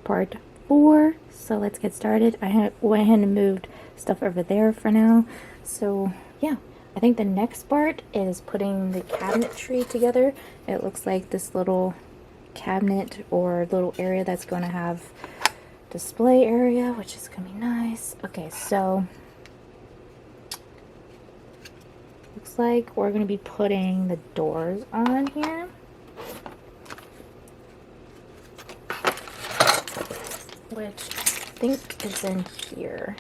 part 4. So let's get started. I went ahead and moved stuff over there for now. So yeah, I think the next part is putting the cabinetry together. It looks like this little cabinet or little area that's going to have display area, which is going to be nice. Okay, so looks like we're going to be putting the doors on here. Which I think is in here.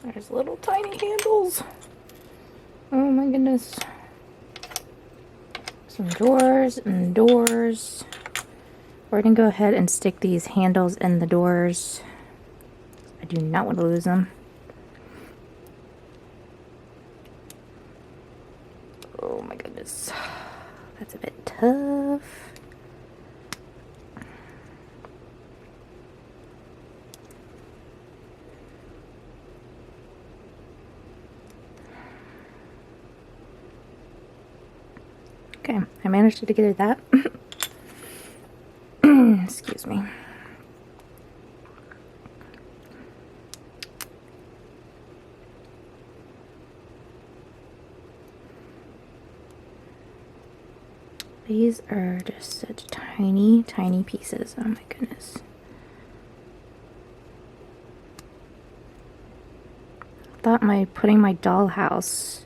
There's little tiny handles. Oh my goodness. Some doors and doors. We're gonna go ahead and stick these handles in the doors. I do not want to lose them. Oh my goodness. That's a bit tough. Okay, I managed to get that. Excuse me. These are just such tiny, tiny pieces. Oh my goodness. I thought putting my dollhouse,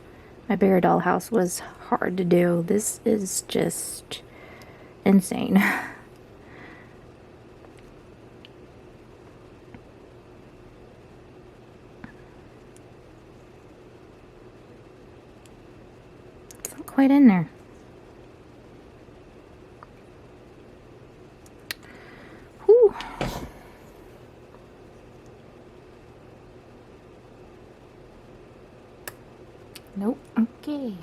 my bigger dollhouse, was hard to do. This is just insane. It's not quite in there. Whew. Nope. Okay.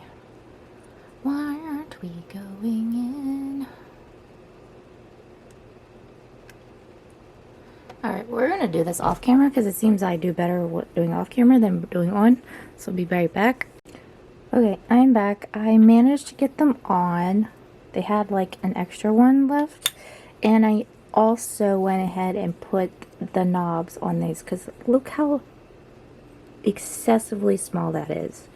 Why aren't we going in? Alright, we're going to do this off camera because it seems I do better doing off camera than doing on. So I'll be right back. Okay, I'm back. I managed to get them on. They had like an extra one left. And I also went ahead and put the knobs on these because look how excessively small that is.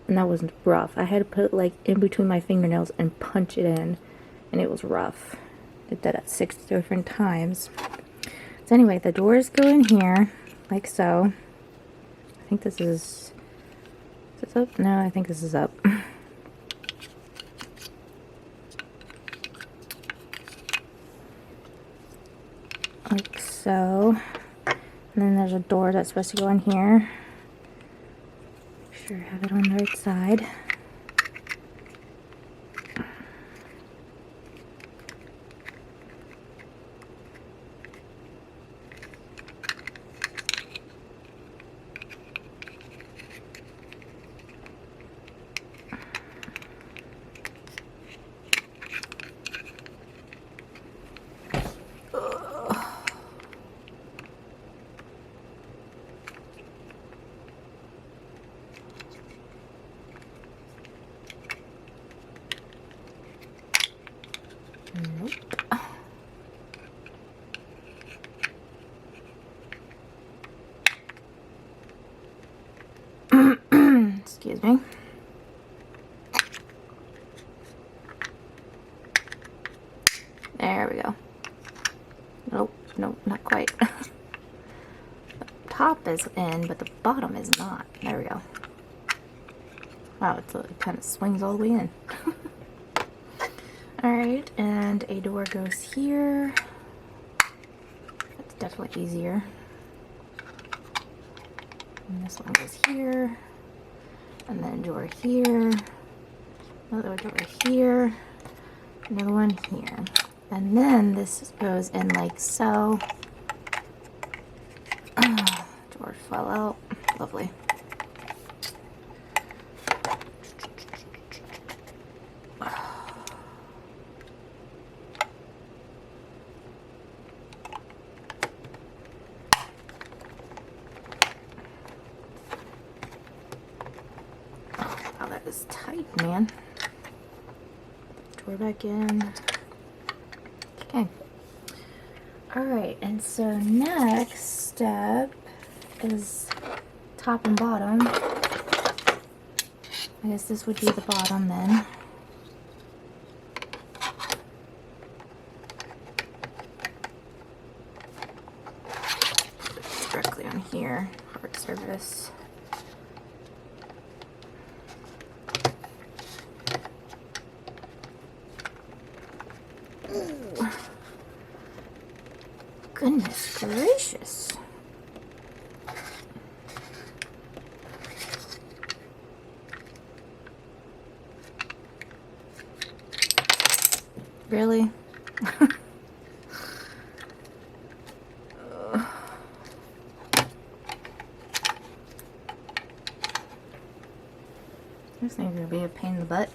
And that was rough. I had to put it like in between my fingernails and punch it in, and it was rough. Did that at 6 different times. So anyway, the doors go in here like so. I think this is this up? No, I think this is up. Like so. And then there's a door that's supposed to go in here. Sure, have it on the right side. Nope. Excuse me. There we go. Nope, nope, not quite. The top is in, but the bottom is not. There we go. Wow, it kind of swings all the way in. Alright, and a door goes here. That's definitely easier. And this one goes here. And then a door here. Another door here. Another one here. And then this goes in like so. Door fell out. Lovely. that is tight, man. Door back in. Okay. Alright, and so next step is top and bottom. I guess this would be the bottom then. Directly on here, hard surface. Ooh. Goodness gracious. Really? This thing's gonna be a pain in the butt.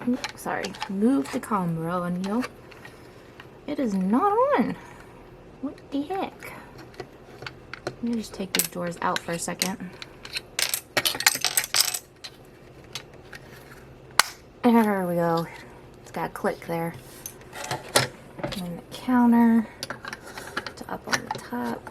Oops, sorry, move the camera on you. It is not on. What the heck? Let me just take these doors out for a second. There we go. It's got a click there. And then the counter to up on the top.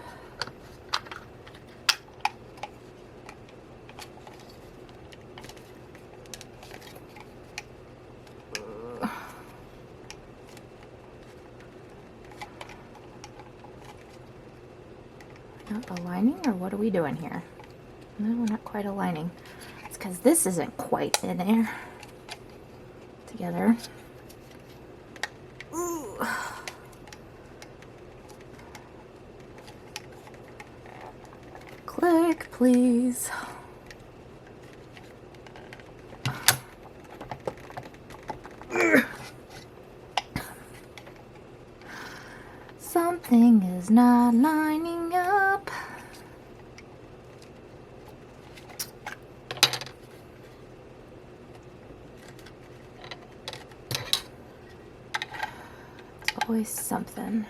Aligning, or what are we doing here? No, we're not quite aligning. It's because this isn't quite in there together. Ooh. Click, please. Something is not lining up. It's always something.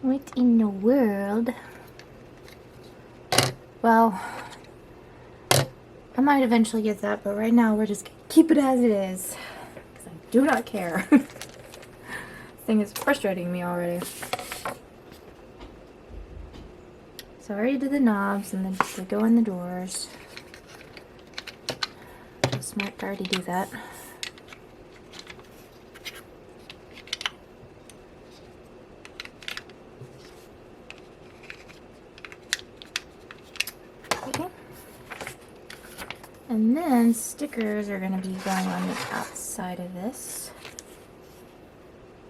What in the world? Well, I might eventually get that, but right now we're just gonna keep it as it is. Because I do not care. This thing is frustrating me already. So I already did the knobs and then they go in the doors. It's smart to already do that. And then stickers are going to be going on the outside of this.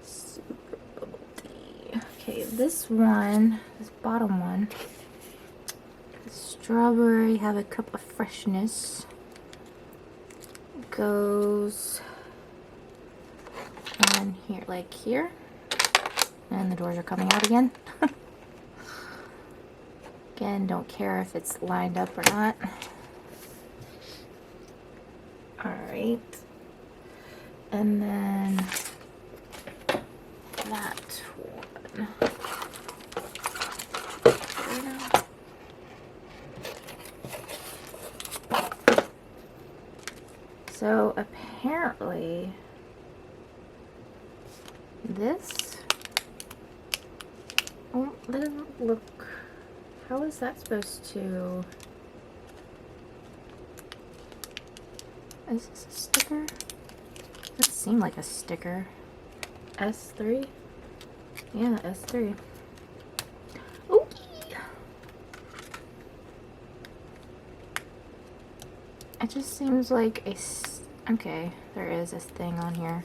Super bubble tea. Okay, this one, this bottom one, strawberry, have a cup of freshness, goes on here, like here. And the doors are coming out again. Again, don't care if it's lined up or not. Alright, and then that one. So apparently this, oh, that doesn't look, how is that supposed to? Is this a sticker? That seemed like a sticker. S3? Yeah, S3. Okay. It just seems like a... Okay, there is this thing on here.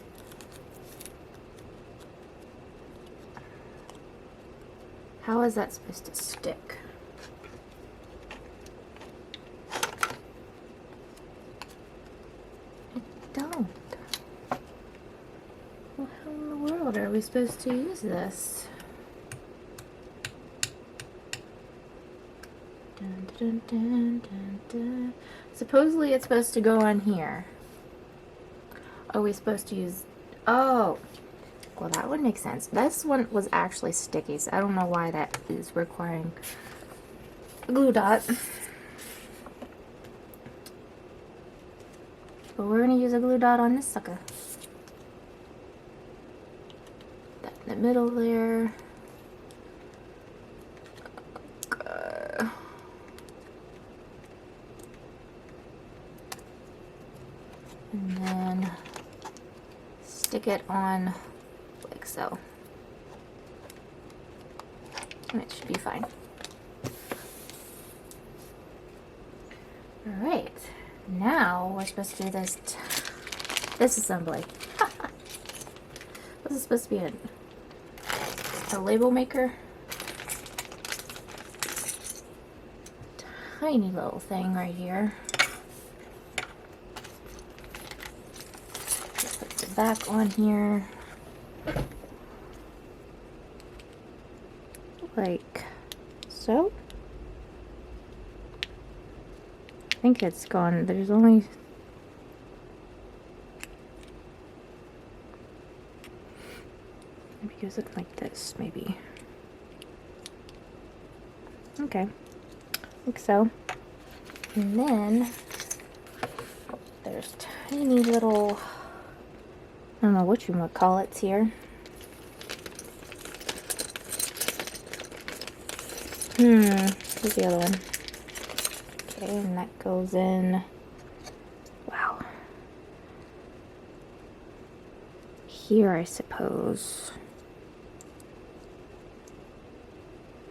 How is that supposed to stick? Don't. Well, how in the world are we supposed to use this? Dun, dun, dun, dun, dun. Supposedly it's supposed to go on here. Are we supposed to use... Oh! Well, that would make sense. This one was actually sticky, so I don't know why that is requiring a glue dot. But we're going to use a glue dot on this sucker. That in the middle there. And then stick it on like so. And it should be fine. Alright, now we're supposed to do this assembly. This is supposed to be a label maker. Tiny little thing right here. Put the back on here. Like so. I think it's gone. There's only... Maybe use it like this, maybe. Okay. I think so. And then there's tiny little... I don't know what you would call it here. Here's the other one. Okay, and that goes in, wow, here I suppose.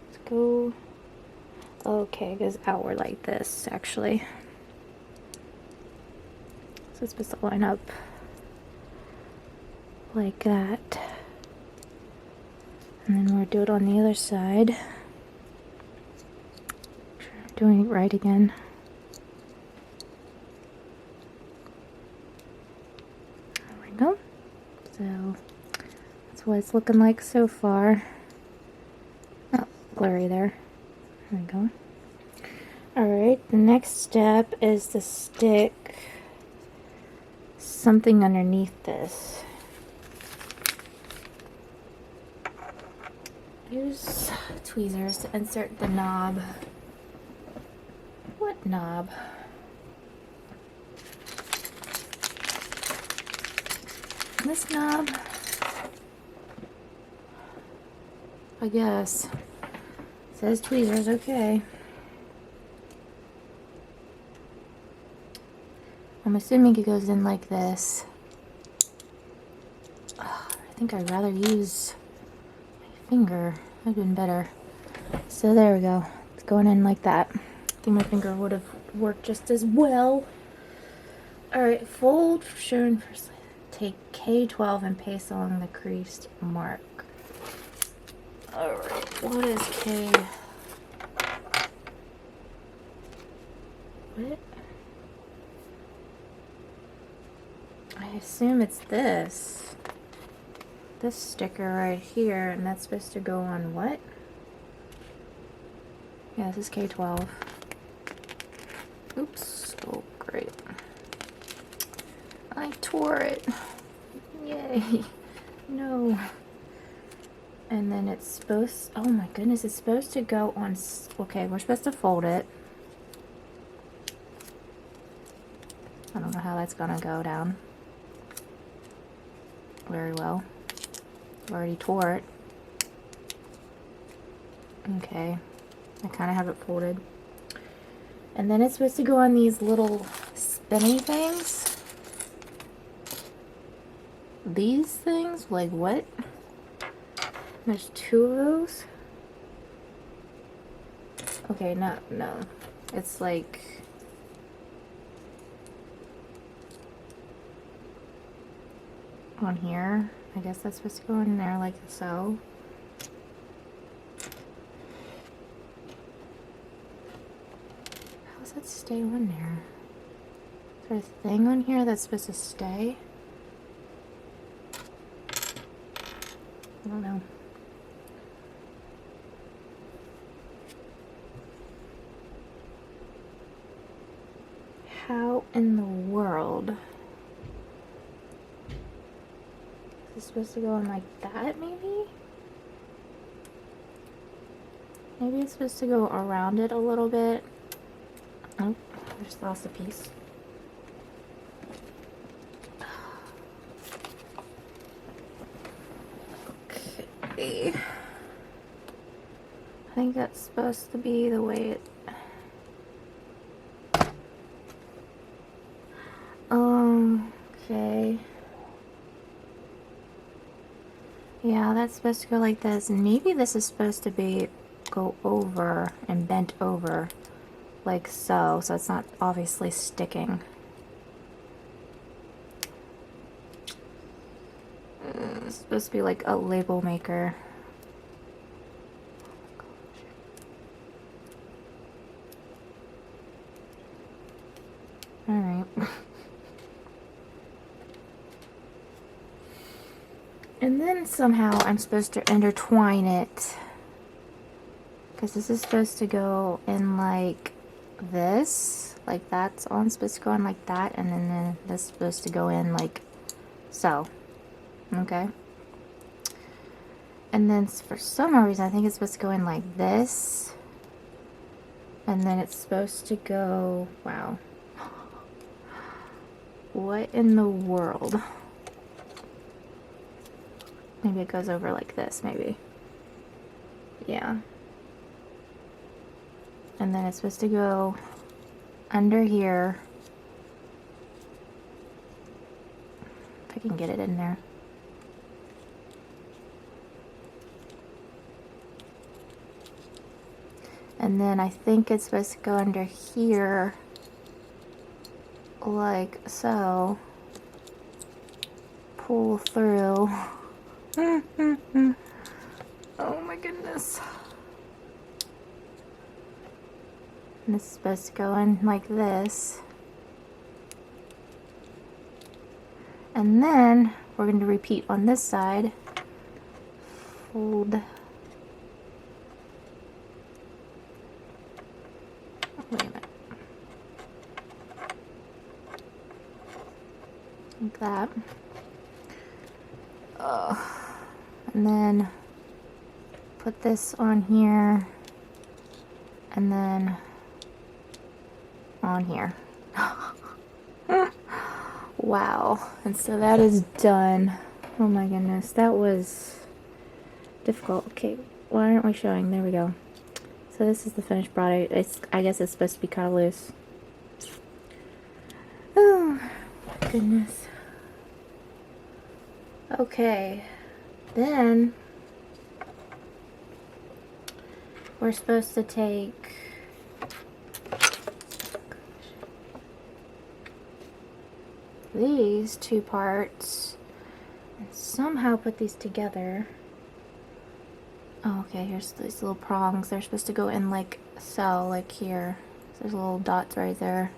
Let's go, okay, it goes outward like this actually. So it's supposed to line up like that. And then we'll do it on the other side. Doing it right again. There we go. So that's what it's looking like so far. Oh, blurry there. There we go. Alright, the next step is to stick something underneath this. Use tweezers to insert the knob. What knob? This knob? I guess. It says tweezers, okay. I'm assuming it goes in like this. Oh, I think I'd rather use my finger. That would have been better. So there we go. It's going in like that. I think my finger would have worked just as well. Alright, fold shown first. Take K12 and paste along the creased mark. Alright, what is K? What? I assume it's this. This sticker right here, and that's supposed to go on what? Yeah, this is K12. Oops. Oh, great. I tore it. Yay. No. And then it's supposed... Oh my goodness, it's supposed to go on... Okay, we're supposed to fold it. I don't know how that's gonna go down very well. I already tore it. Okay. I kind of have it folded. And then it's supposed to go on these little spinny things. These things? Like what? There's two of those? Okay, no. It's like... on here. I guess that's supposed to go in there like so. How does that stay on there? Is there a thing on here that's supposed to stay? I don't know. how in the world? Is it supposed to go in like that, maybe? Maybe it's supposed to go around it a little bit. Oh, I just lost a piece. Okay. I think that's supposed to be the way it... Okay. Yeah, that's supposed to go like this. And maybe this is supposed to be go over and bent over like so. So it's not obviously sticking. It's supposed to be like a label maker. Alright. And then somehow I'm supposed to intertwine it. Because this is supposed to go in like this. Like that's on supposed to go in like that. And then this is supposed to go in like so. Okay. And then for some reason I think it's supposed to go in like this. And then it's supposed to go... Wow. What in the world? Maybe it goes over like this, maybe. Yeah. And then it's supposed to go under here. If I can get it in there. And then I think it's supposed to go under here. Like so. Pull through. Oh my goodness. And this is supposed to go in like this. And then we're going to repeat on this side. Fold. Wait a minute. Like that. And then put this on here. And then on here. Wow. And so that is done. Oh my goodness. That was difficult. Okay. Why aren't we showing? There we go. So this is the finished product. I guess it's supposed to be kind of loose. Oh my goodness. Okay. Then we're supposed to take these two parts and somehow put these together. Oh, okay, here's these little prongs. They're supposed to go in like so, like here. So there's little dots right there.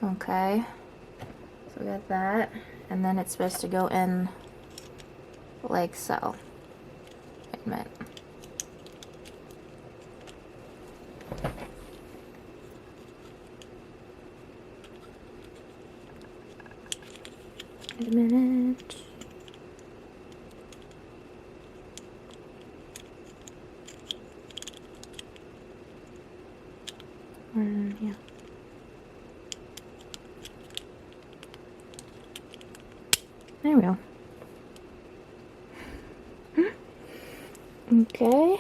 Okay, so we got that, and then it's supposed to go in like so. Wait a minute. Wait a minute. Yeah. There we go. Okay.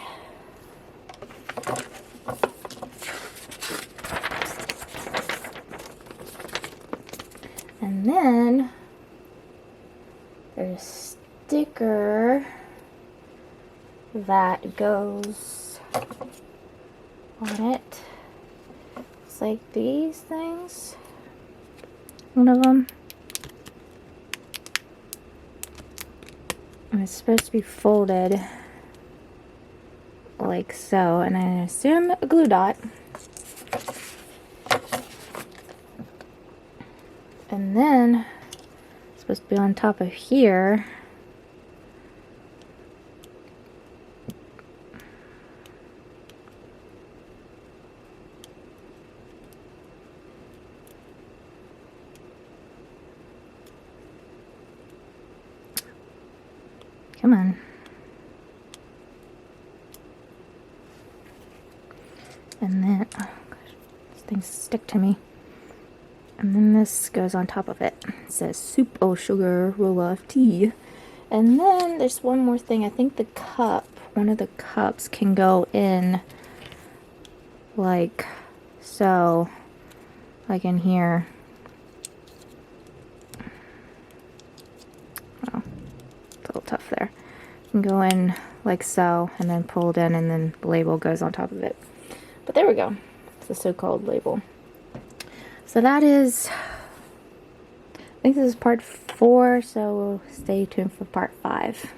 And then there's a sticker that goes on it. It's like these things. One of them. And it's supposed to be folded like so, and I assume a glue dot. And then it's supposed to be on top of here. Come on. And then, oh gosh, these things stick to me. And then this goes on top of it. It says soup or sugar roll of tea. And then there's one more thing. I think the cup, one of the cups can go in like so, like in here. Oh, it's a little tough there. Can go in like so, and then pull it in, and then the label goes on top of it. But there we go. It's the so-called label. So that is, I think this is part 4, so stay tuned for part 5.